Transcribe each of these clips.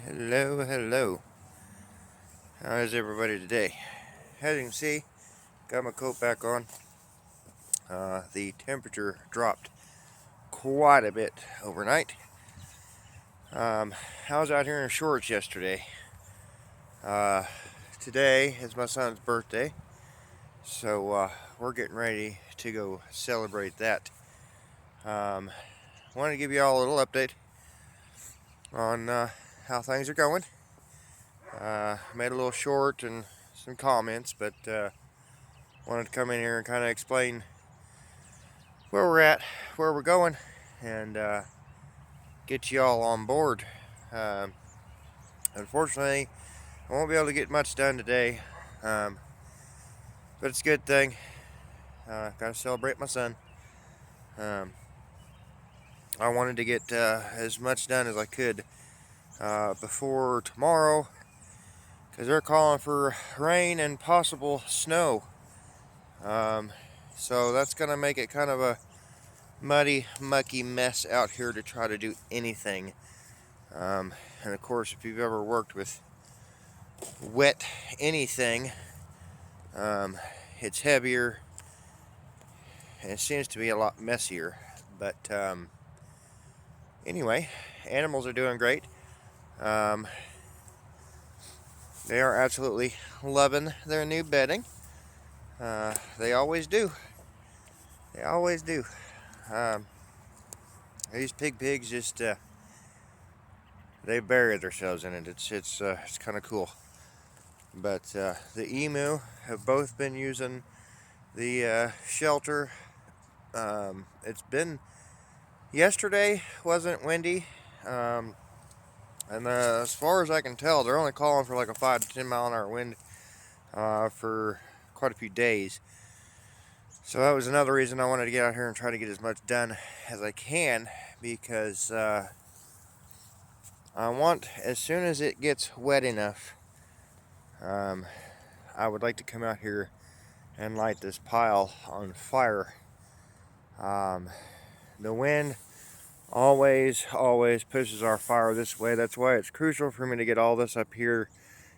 Hello, hello. How is everybody today? As you can see, got my coat back on. The temperature dropped quite a bit overnight. I was out here in shorts yesterday. Uh, Today is my son's birthday, so we're getting ready to go celebrate that. Want to give you all a little update on how things are going. Made a little short and some comments, but wanted to come in here and kind of explain where we're at, where we're going, and get you all on board. Um, Unfortunately, I won't be able to get much done today, but it's a good thing. Got to celebrate my son. Um, I wanted to get as much done as I could before tomorrow, because they're calling for rain and possible snow. Um, so that's going to make it kind of a muddy, mucky mess out here to try to do anything. And of course, if you've ever worked with wet anything, um, it's heavier and it seems to be a lot messier. But anyway, animals are doing great. Um, they are absolutely loving their new bedding. They always do. They always do. Um, these pigs just they bury themselves in it. It's kind of cool. But the emu have both been using the shelter. It's been yesterday wasn't windy, and as far as I can tell, they're only calling for like a 5 to 10 mile an hour wind for quite a few days. So that was another reason I wanted to get out here and try to get as much done as I can, because I want, as soon as it gets wet enough, I would like to come out here and light this pile on fire. The wind always pushes our fire this way. That's why it's crucial for me to get all this up here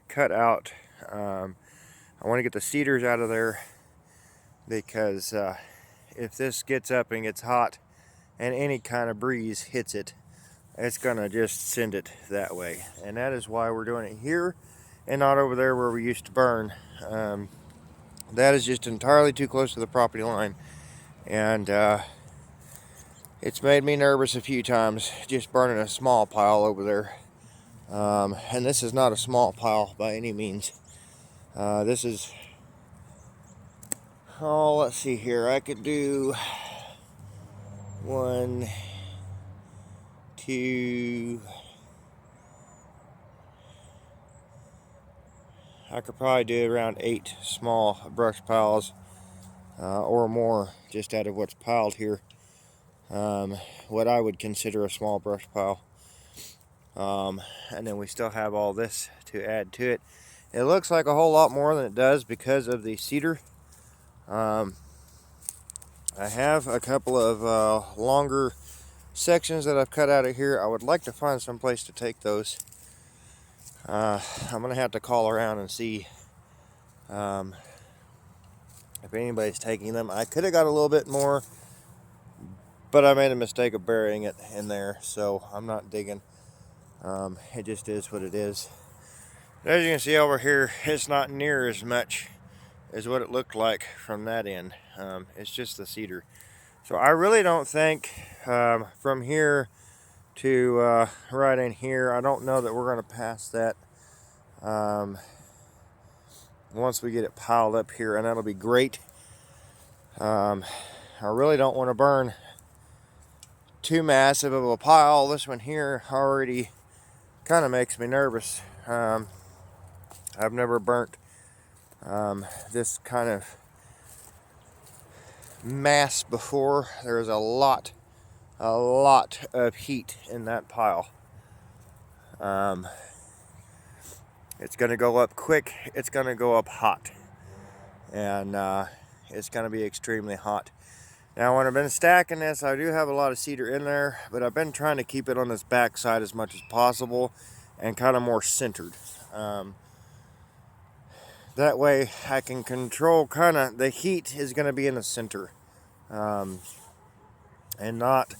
cut out. I want to get the cedars out of there, because if this gets up and gets hot and any kind of breeze hits it, it's gonna just send it that way. And that is why we're doing it here and not over there where we used to burn. That is just entirely too close to the property line, and it's made me nervous a few times just burning a small pile over there. And this is not a small pile by any means. This is, oh, let's see here. I could do 1, 2. I could probably do around 8 small brush piles or more just out of what's piled here. What I would consider a small brush pile. And then we still have all this to add to it. It looks like a whole lot more than it does because of the cedar. I have a couple of longer sections that I've cut out of here. I would like to find some place to take those. I'm going to have to call around and see if anybody's taking them. I could have got a little bit more, but I made a mistake of burying it in there, so I'm not digging. It just is what it is. As you can see over here, it's not near as much as what it looked like from that end. It's just the cedar. So I really don't think from here to right in here, I don't know that we're going to pass that once we get it piled up here, and that'll be great. I really don't want to burn too massive of a pile. This one here already kind of makes me nervous. I've never burnt this kind of mass before. There's a lot of heat in that pile. It's going to go up quick. It's going to go up hot, and it's going to be extremely hot. Now, when I've been stacking this, I do have a lot of cedar in there, but I've been trying to keep it on this back side as much as possible, and kind of more centered. That way I can control kind of the heat is going to be in the center, and not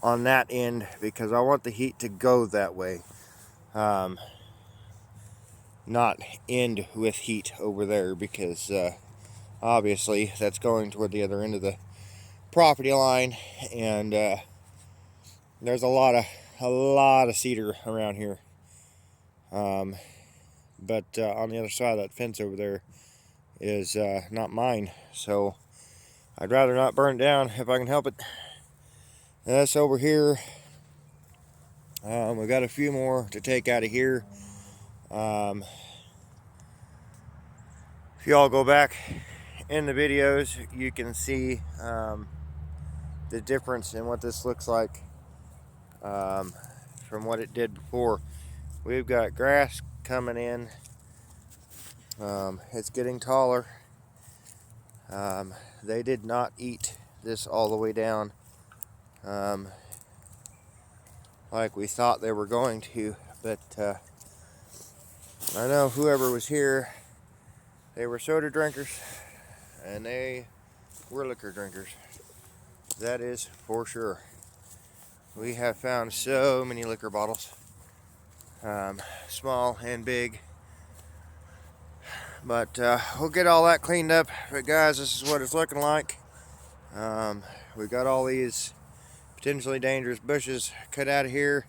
on that end, because I want the heat to go that way, not end with heat over there, because obviously that's going toward the other end of the property line, and there's a lot of cedar around here. But on the other side of that fence over there is not mine, so I'd rather not burn it down if I can help it. And that's over here. We got a few more to take out of here. If y'all go back in the videos, you can see the difference in what this looks like from what it did before. We've got grass coming in. It's getting taller. They did not eat this all the way down like we thought they were going to, but I know whoever was here, they were soda drinkers and they were liquor drinkers. That is for sure. We have found so many liquor bottles, small and big. But we'll get all that cleaned up. But guys, this is what it's looking like. We got all these potentially dangerous bushes cut out of here.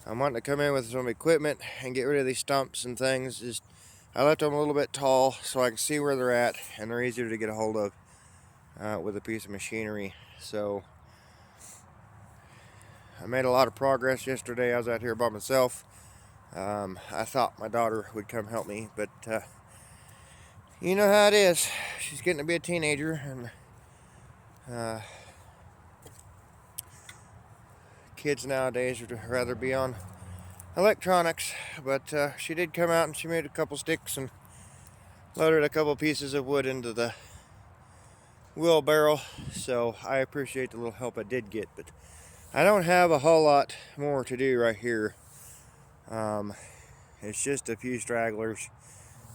I'm wanting to come in with some equipment and get rid of these stumps and things. I left them a little bit tall so I can see where they're at, and they're easier to get a hold of with a piece of machinery. So I made a lot of progress yesterday. I was out here by myself. I thought my daughter would come help me, but you know how it is. She's getting to be a teenager, and kids nowadays would rather be on electronics. But she did come out and she made a couple sticks and loaded a couple pieces of wood into the wheelbarrow. So I appreciate the little help I did get, but I don't have a whole lot more to do right here. It's just a few stragglers.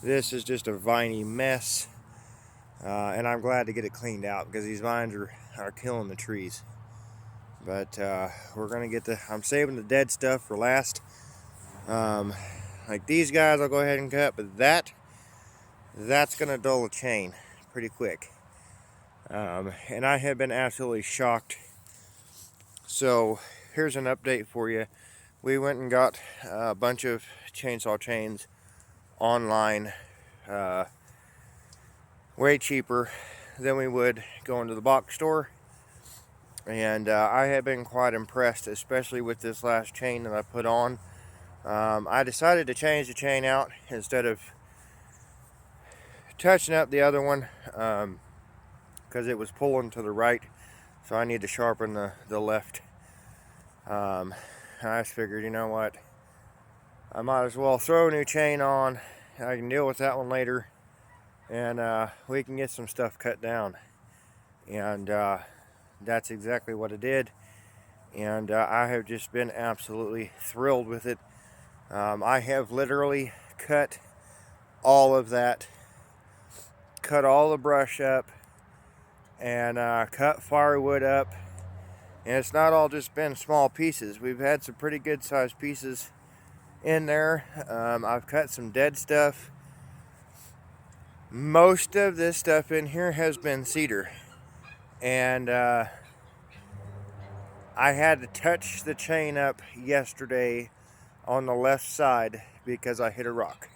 This is just a viney mess, and I'm glad to get it cleaned out because these vines are killing the trees. But we're gonna get I'm saving the dead stuff for last. Like these guys I'll go ahead and cut, but that's gonna dull a chain pretty quick. And I have been absolutely shocked. So here's an update for you. We went and got a bunch of chainsaw chains online, way cheaper than we would going to the box store, and I have been quite impressed, especially with this last chain that I put on. I decided to change the chain out instead of touching up the other one because it was pulling to the right, so I need to sharpen the left. I just figured, you know what, I might as well throw a new chain on. I can deal with that one later, and we can get some stuff cut down. And that's exactly what I did, and I have just been absolutely thrilled with it. I have literally cut all of that, cut all the brush up, and cut firewood up, and it's not all just been small pieces. We've had some pretty good sized pieces in there. I've cut some dead stuff. Most of this stuff in here has been cedar, and I had to touch the chain up yesterday on the left side because I hit a rock.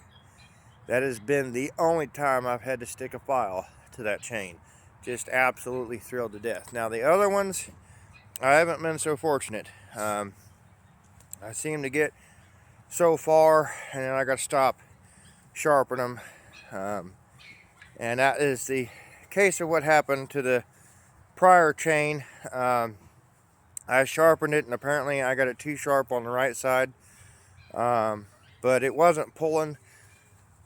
That has been the only time I've had to stick a file to that chain. Just absolutely thrilled to death. Now the other ones, I haven't been so fortunate. I seem to get so far and then I got to stop sharpening them. And that is the case of what happened to the prior chain. I sharpened it and apparently I got it too sharp on the right side. But it wasn't pulling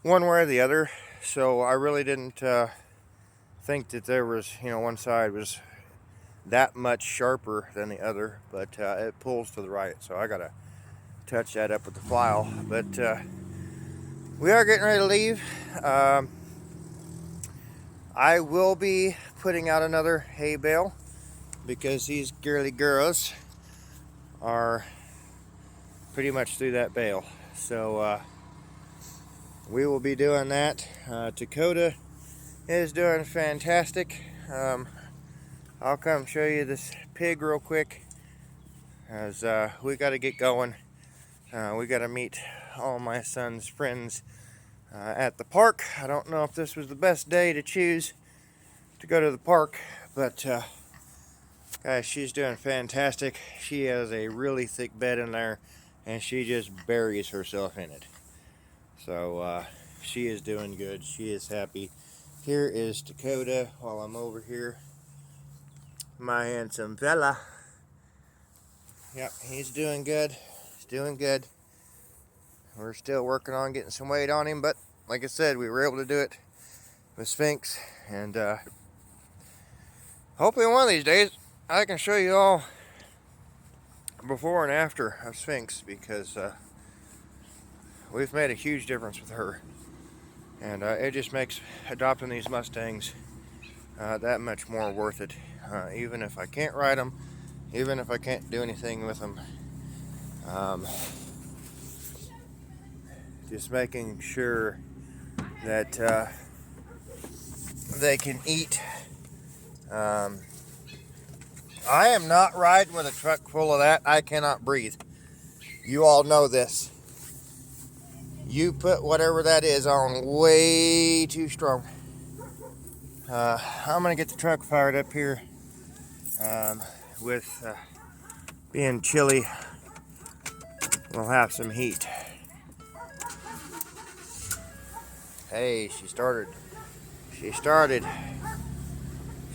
one way or the other, so I really didn't think that there was, one side was that much sharper than the other, but it pulls to the right, so I gotta touch that up with the file. But we are getting ready to leave. I will be putting out another hay bale because these girly girls are pretty much through that bale. So we will be doing that. Dakota is doing fantastic. I'll come show you this pig real quick as we got to get going. We got to meet all my son's friends at the park. I don't know if this was the best day to choose to go to the park, but guys, she's doing fantastic. She has a really thick bed in there and she just buries herself in it. So she is doing good. She is happy. Here is Dakota while I'm over here. My handsome fella. Yep, he's doing good. He's doing good. We're still working on getting some weight on him, but like I said, we were able to do it with Sphinx, and hopefully one of these days I can show you all before and after of Sphinx, because we've made a huge difference with her, and it just makes adopting these Mustangs that much more worth it. Even if I can't ride them, even if I can't do anything with them, just making sure that they can eat. I am not riding with a truck full of that. I cannot breathe. You all know this. You put whatever that is on way too strong. I'm gonna get the truck fired up here. With being chilly, we'll have some heat. Hey, she started. She started.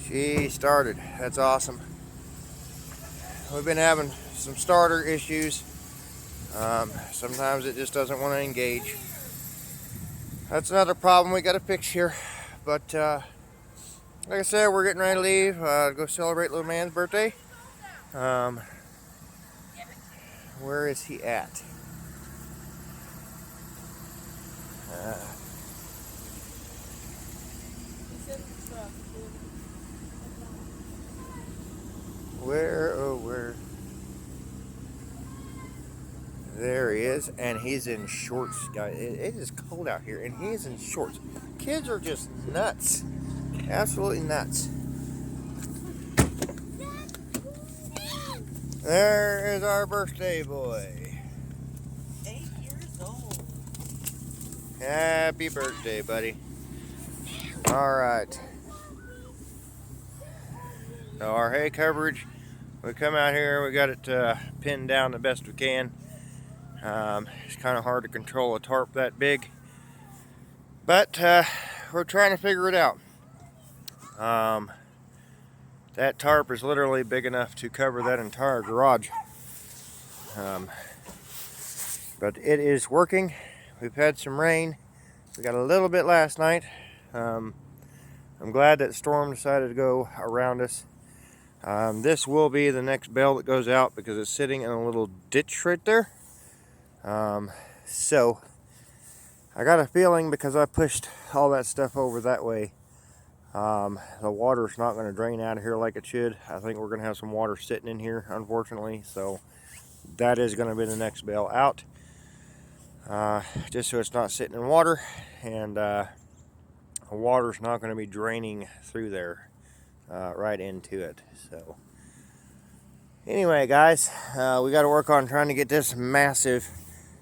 She started. That's awesome. We've been having some starter issues. Sometimes it just doesn't want to engage. That's another problem we got to fix here. But like I said, we're getting ready to leave. Go celebrate little man's birthday. Where is he at? Where, oh where? There he is, and he's in shorts, guys. It is cold out here, and he is in shorts. Kids are just nuts. Absolutely nuts. There is our birthday boy. 8 years old. Happy birthday, buddy. All right. So our hay coverage, we come out here, we got it pinned down the best we can. It's kind of hard to control a tarp that big, but we're trying to figure it out. That tarp is literally big enough to cover that entire garage. But it is working. We've had some rain. We got a little bit last night. I'm glad that storm decided to go around us. This will be the next bale that goes out because it's sitting in a little ditch right there. So I got a feeling, because I pushed all that stuff over that way, the water's not going to drain out of here like it should. I think we're going to have some water sitting in here, unfortunately. So that is going to be the next bale out, just so it's not sitting in water, and the water's not going to be draining through there right into it. So anyway, guys, we got to work on trying to get this massive,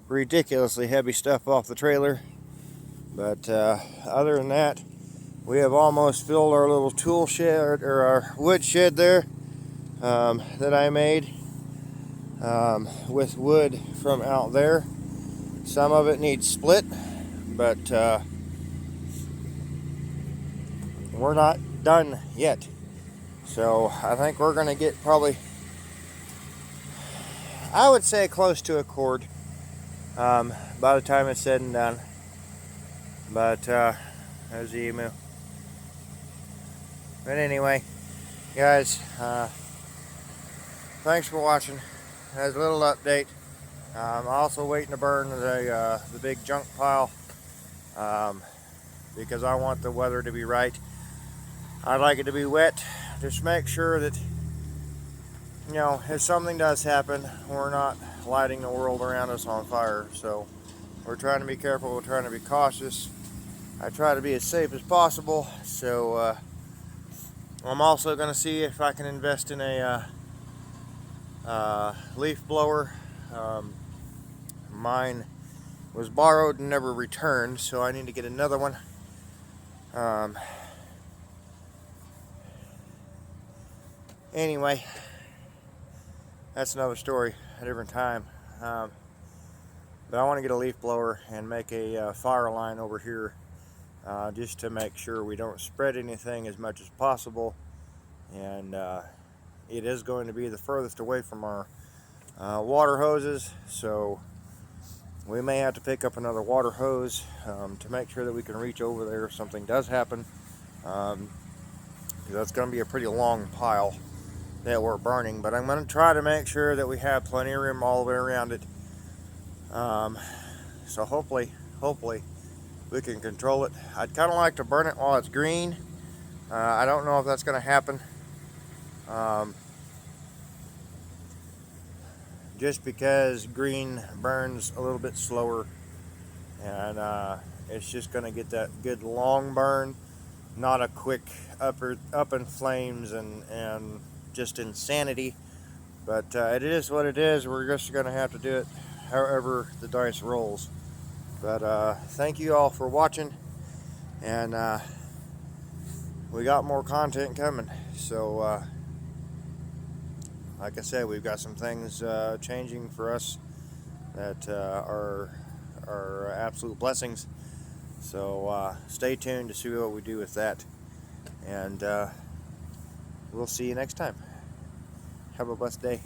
ridiculously heavy stuff off the trailer. But other than that, we have almost filled our little tool shed, or our wood shed there, that I made with wood from out there. Some of it needs split, but we're not done yet. So I think we're going to get probably, I would say, close to a cord by the time it's said and done. But there's the emu. But anyway, guys, thanks for watching. As a little update, I'm also waiting to burn the big junk pile because I want the weather to be right. I'd like it to be wet. Just make sure that, you know, if something does happen, we're not lighting the world around us on fire. So we're trying to be careful. We're trying to be cautious. I try to be as safe as possible. So I'm also going to see if I can invest in a leaf blower. Mine was borrowed and never returned, so I need to get another one. Anyway, that's another story, a different time. But I want to get a leaf blower and make a fire line over here just to make sure we don't spread anything as much as possible. And it is going to be the furthest away from our water hoses, so we may have to pick up another water hose to make sure that we can reach over there if something does happen. That's going to be a pretty long pile that we're burning, but I'm going to try to make sure that we have plenty of room all the way around it. So hopefully we can control it. I'd kind of like to burn it while it's green. I don't know if that's going to happen. Just because green burns a little bit slower, and it's just going to get that good long burn, not a quick up in flames and just insanity. But it is what it is. We're just going to have to do it however the dice rolls. But thank you all for watching, and we got more content coming. So like I said, we've got some things changing for us that are absolute blessings. So stay tuned to see what we do with that, and we'll see you next time. Have a blessed day.